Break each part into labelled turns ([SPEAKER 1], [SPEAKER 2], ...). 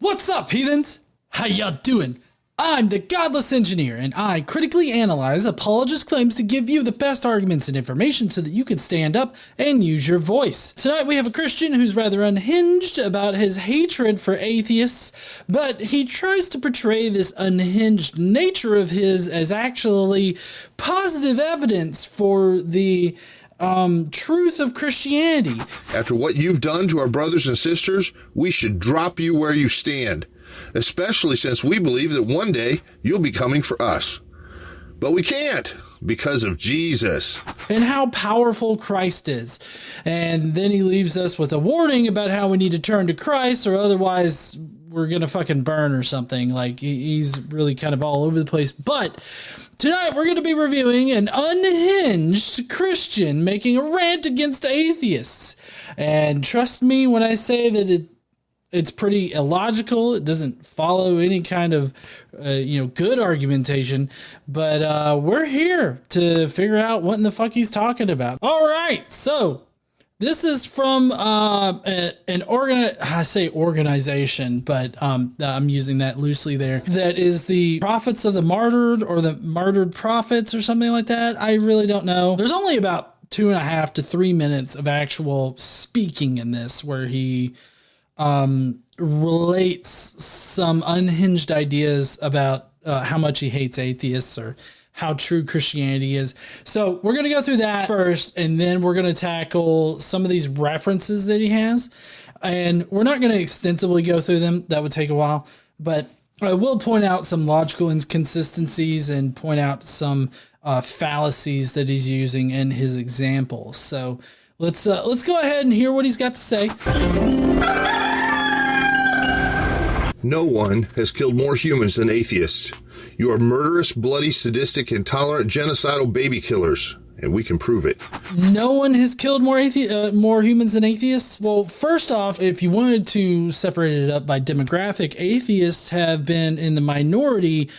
[SPEAKER 1] What's up, heathens? How y'all doing? I'm the Godless Engineer, and I critically analyze apologist claims to give you the best arguments and information so that you can stand up and use your voice. Tonight we have a Christian who's rather unhinged about his hatred for atheists, but he tries to portray this unhinged nature of his as actually positive evidence for the truth of Christianity.
[SPEAKER 2] After what you've done to our brothers and sisters, we should drop you where you stand, especially since we believe that one day you'll be coming for us. But we can't because of Jesus.
[SPEAKER 1] And how powerful Christ is. And then he leaves us with a warning about how we need to turn to Christ or otherwise we're going to fucking burn or something. Like he's really kind of all over the place. But tonight we're going to be reviewing an unhinged Christian making a rant against atheists. And trust me when I say that it's pretty illogical. It doesn't follow any kind of, good argumentation, but we're here to figure out what in the fuck he's talking about. All right. So this is from organization, but I'm using that loosely there. That is the Prophets of the Martyred or the Martyred Prophets or something like that. I really don't know. There's only about 2.5 to 3 minutes of actual speaking in this where he relates some unhinged ideas about how much he hates atheists or how true Christianity is. So we're going to go through that first, and then we're going to tackle some of these references that he has. And we're not going to extensively go through them. That would take a while, but I will point out some logical inconsistencies and point out some fallacies that he's using in his examples. So let's go ahead and hear what he's got to say.
[SPEAKER 2] No one has killed more humans than atheists. You are murderous, bloody, sadistic, intolerant, genocidal baby killers, and we can prove it.
[SPEAKER 1] No one has killed more humans than atheists? Well, first off, if you wanted to separate it up by demographic, atheists have been in the minority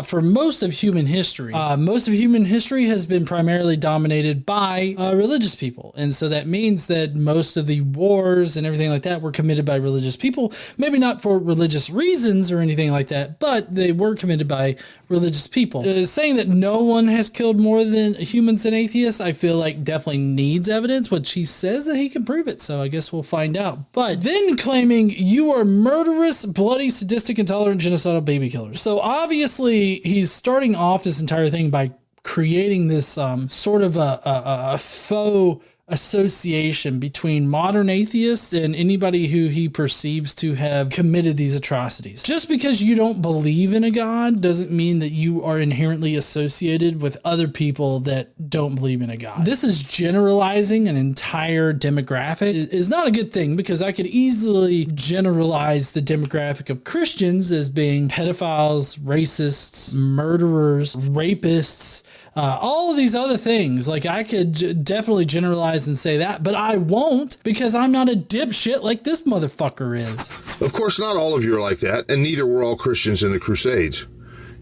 [SPEAKER 1] for most of human history. Most of human history has been primarily dominated by religious people. And so that means that most of the wars and everything like that were committed by religious people, maybe not for religious reasons or anything like that, but they were committed by religious people. Saying that no one has killed more than humans than atheists, I feel like definitely needs evidence, which he says that he can prove it. So I guess we'll find out. But then claiming you are murderous, bloody, sadistic, intolerant, genocidal baby killers. So obviously he's starting off this entire thing by creating this sort of a faux association between modern atheists and anybody who he perceives to have committed these atrocities. Just because you don't believe in a God doesn't mean that you are inherently associated with other people that don't believe in a God. This is generalizing an entire demographic. It is not a good thing because I could easily generalize the demographic of Christians as being pedophiles, racists, murderers, rapists, all of these other things. Like I could definitely generalize and say that, but I won't because I'm not a dipshit like this motherfucker is.
[SPEAKER 2] Of course, not all of you are like that, and neither were all Christians in the Crusades.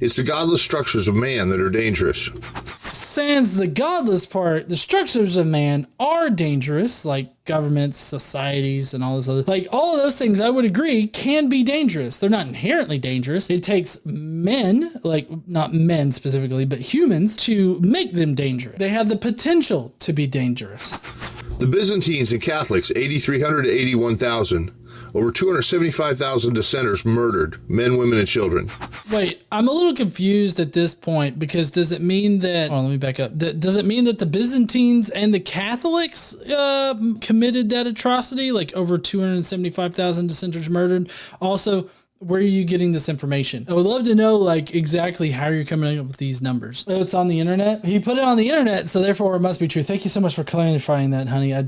[SPEAKER 2] It's the godless structures of man that are dangerous.
[SPEAKER 1] Sans the godless part, the structures of man are dangerous, like governments, societies, and all this other, like all of those things I would agree can be dangerous. They're not inherently dangerous. It takes men, like not men specifically, but humans to make them dangerous. They have the potential to be dangerous.
[SPEAKER 2] The Byzantines and Catholics, 8,300 to 81,000. Over 275,000 dissenters murdered, men, women, and children.
[SPEAKER 1] Wait, I'm a little confused at this point because does it mean that, let me back up. Does it mean that the Byzantines and the Catholics committed that atrocity? Like over 275,000 dissenters murdered? Also, where are you getting this information? I would love to know like exactly how you're coming up with these numbers. Oh, it's on the internet. He put it on the internet, so therefore it must be true. Thank you so much for clarifying that, honey. I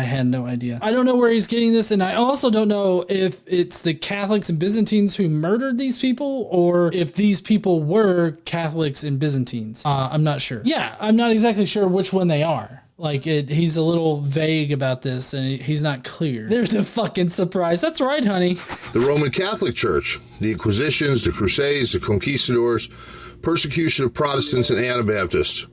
[SPEAKER 1] had no idea. I don't know where he's getting this, and I also don't know if it's the Catholics and Byzantines who murdered these people or if these people were Catholics and Byzantines. I'm not sure. Yeah, I'm not exactly sure which one they are. Like he's a little vague about this and he's not clear. There's a fucking surprise. That's right, honey.
[SPEAKER 2] The Roman Catholic Church, the Inquisitions, the Crusades, the Conquistadors, persecution of Protestants and Anabaptists.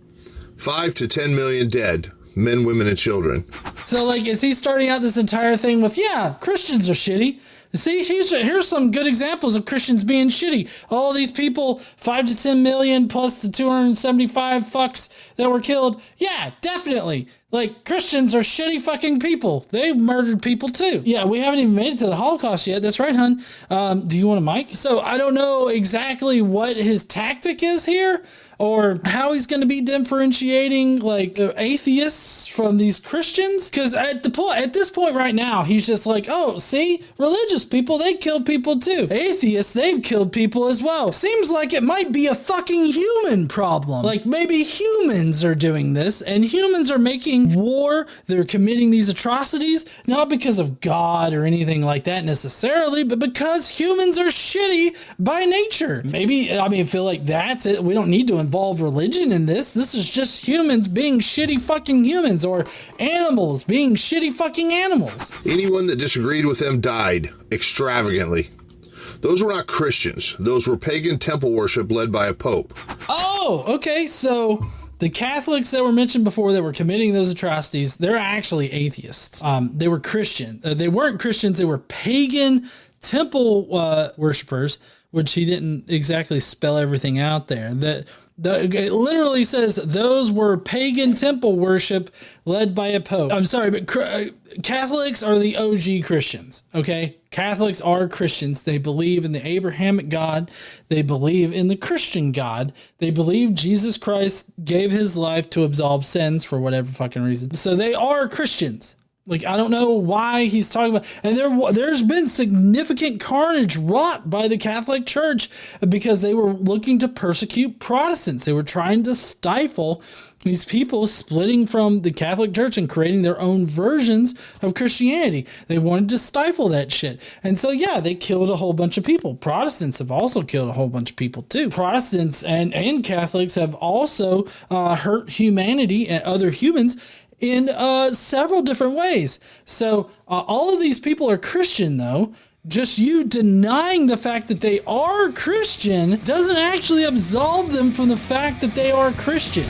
[SPEAKER 2] 5 to 10 million dead, men, women, and children.
[SPEAKER 1] So like, is he starting out this entire thing with, yeah, Christians are shitty. See, here's some good examples of Christians being shitty. All these people, 5 to 10 million plus the 275 fucks that were killed. Yeah, definitely. Like, Christians are shitty fucking people. They murdered people too. Yeah, we haven't even made it to the Holocaust yet. That's right, hun. Do you want a mic? So I don't know exactly what his tactic is here, or how he's going to be differentiating like atheists from these Christians. Because at this point right now, he's just like, oh, see, religious people, they kill people too. Atheists, they've killed people as well. Seems like it might be a fucking human problem. Like maybe humans are doing this, and humans are making war. They're committing these atrocities, not because of God or anything like that necessarily, but because humans are shitty by nature. Maybe, I mean, I feel like that's it. We don't need to involve religion in this. This is just humans being shitty fucking humans, or animals being shitty fucking animals.
[SPEAKER 2] Anyone that disagreed with them died extravagantly. Those were not Christians. Those were pagan temple worship led by a pope.
[SPEAKER 1] Oh, okay. So the Catholics that were mentioned before that were committing those atrocities, they're actually atheists. They were Christian. They weren't Christians. They were pagan temple worshipers, which he didn't exactly spell everything out there. It literally says those were pagan temple worship led by a pope. I'm sorry, but Catholics are the OG Christians, okay? Catholics are Christians. They believe in the Abrahamic God. They believe in the Christian God. They believe Jesus Christ gave his life to absolve sins for whatever fucking reason. So they are Christians. Like, I don't know why he's talking about, and there's been significant carnage wrought by the Catholic Church because they were looking to persecute Protestants. They were trying to stifle these people splitting from the Catholic Church and creating their own versions of Christianity. They wanted to stifle that shit. And so, yeah, they killed a whole bunch of people. Protestants have also killed a whole bunch of people too. Protestants and Catholics have also hurt humanity and other humans in several different ways. So all of these people are Christian, though. Just you denying the fact that they are Christian doesn't actually absolve them from the fact that they are Christian.